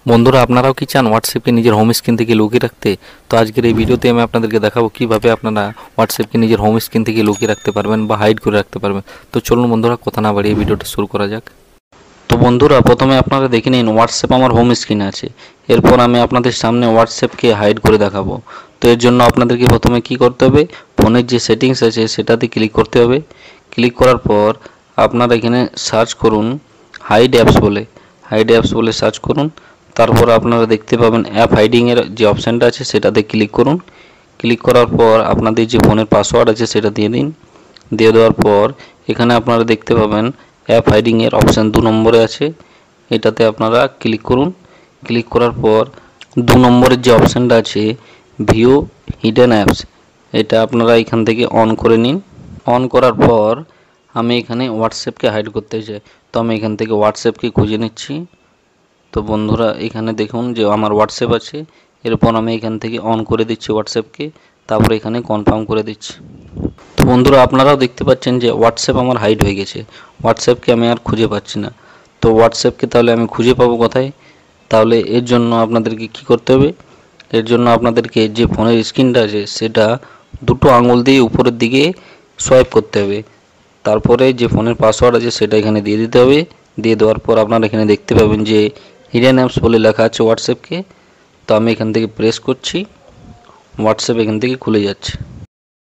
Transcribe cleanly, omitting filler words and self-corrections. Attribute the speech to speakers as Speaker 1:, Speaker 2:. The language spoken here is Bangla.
Speaker 1: বন্ধুরা আপনারাও কি চান হোয়াটসঅ্যাপকে নিজের হোম স্ক্রিন থেকে লুকিয়ে রাখতে? তো আজকের এই ভিডিওতে আমি আপনাদেরকে দেখাবো কিভাবে আপনারা হোয়াটসঅ্যাপকে নিজের হোম স্ক্রিন থেকে লুকিয়ে রাখতে পারবেন বা হাইড করে রাখতে পারবেন। তো চলুন বন্ধুরা কথা না বাড়িয়ে ভিডিওটা শুরু করা যাক। তো বন্ধুরা প্রথমে আপনারা দেখে নিন হোয়াটসঅ্যাপ আমার হোম স্ক্রিনে আছে। এরপর আমি আপনাদের সামনে হোয়াটসঅ্যাপকে হাইড করে দেখাবো। তো এর জন্য আপনাদেরকে প্রথমে কি করতে হবে, ফোনের যে সেটিংস আছে সেটাতে ক্লিক করতে হবে। ক্লিক করার পর আপনারা এখানে সার্চ করুন হাইড অ্যাপস বলে সার্চ করুন। তারপর আপনারা দেখতে পাবেন অ্যাপ হাইডিংয়ের যে অপশানটা আছে সেটাতে ক্লিক করুন। ক্লিক করার পর আপনাদের যে ফোনের পাসওয়ার্ড আছে সেটা দিয়ে দিন। দিয়ে দেওয়ার পর এখানে আপনারা দেখতে পাবেন অ্যাপ হাইডিংয়ের অপশান 2 নম্বরে আছে, এটাতে আপনারা ক্লিক করুন। ক্লিক করার পর 2 নম্বরের যে অপশানটা আছে ভিউ হিডেন অ্যাপস, এটা আপনারা এখান থেকে অন করে নিন। অন করার পর আমি এখানে হোয়াটসঅ্যাপকে হাইড করতে চাই, তো আমি এখান থেকে হোয়াটসঅ্যাপকে খুঁজে নিচ্ছি। তো বন্ধুরা এখানে দেখুন যে আমার হোয়াটসঅ্যাপ আছে। এরপর আমি এখান থেকে অন করে দিচ্ছি হোয়াটসঅ্যাপকে, তারপরে এখানে কনফার্ম করে দিচ্ছি। তো বন্ধুরা আপনারাও দেখতে পাচ্ছেন যে হোয়াটসঅ্যাপ আমার হাইড হয়ে গেছে, হোয়াটসঅ্যাপকে আমি আর খুঁজে পাচ্ছি না। তো হোয়াটসঅ্যাপকে তাহলে আমি খুঁজে পাবো কোথায়? তাহলে এর জন্য আপনাদেরকে কি করতে হবে, এর জন্য আপনাদেরকে যে ফোনের স্ক্রিনটা আছে সেটা দুটো আঙুল দিয়ে উপরের দিকে সোয়াইপ করতে হবে। তারপরে যে ফোনের পাসওয়ার্ড আছে সেটা এখানে দিয়ে দিতে হবে। দিয়ে দেওয়ার পর আপনারা এখানে দেখতে পাবেন যে হিডেন অ্যাপস বলে লেখা আছে হোয়াটসঅ্যাপকে। তো আমি এখান থেকে প্রেস করছি, হোয়াটসঅ্যাপ এখান থেকে খুলে যাচ্ছে।